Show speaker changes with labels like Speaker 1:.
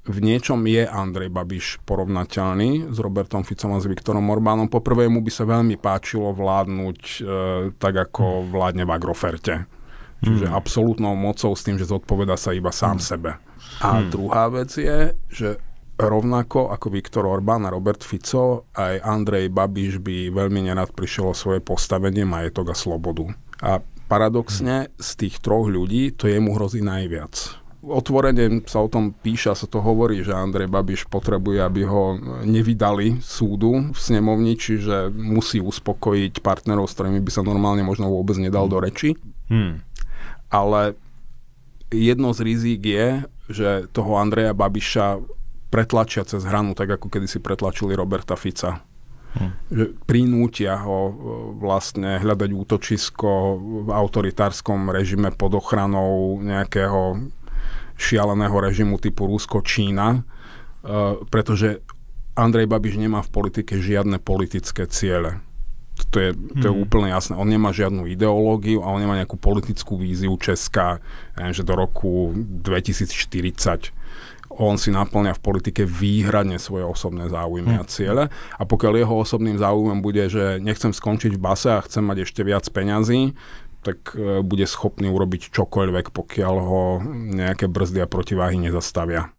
Speaker 1: v niečom je Andrej Babiš porovnateľný s Robertom Ficom a s Viktorom Orbánom. Poprvé mu by sa veľmi páčilo vládnuť tak, ako vládne v Agroferte. Čiže absolútnou mocou s tým, že zodpovedá sa iba sám sebe. A druhá vec je, že rovnako ako Viktor Orbán a Robert Fico, aj Andrej Babiš by veľmi nerad prišiel o svoje postavenie, majetok a slobodu. A paradoxne z tých troch ľudí to jemu hrozí najviac. Otvorene sa o tom píše a sa to hovorí, že Andrej Babiš potrebuje, aby ho nevydali súdu v snemovni, čiže musí uspokojiť partnerov, s ktorými by sa normálne možno vôbec nedal do reči. Ale jedno z rizík je, že toho Andreja Babiša pretlačia cez hranu, tak ako kedysi pretlačili Roberta Fica. Že prinútia ho vlastne hľadať útočisko v autoritárskom režime pod ochranou nejakého šialeného režimu typu Rusko, Čína, pretože Andrej Babiš nemá v politike žiadne politické ciele. To je úplne jasné. On nemá žiadnu ideológiu a on nemá nejakú politickú víziu Česka, že do roku 2040. On si naplňa v politike výhradne svoje osobné záujmy a ciele. A pokiaľ jeho osobným záujmom bude, že nechcem skončiť v base a chcem mať ešte viac peňazí, tak bude schopný urobiť čokoľvek, pokiaľ ho nejaké brzdy a protiváhy nezastavia.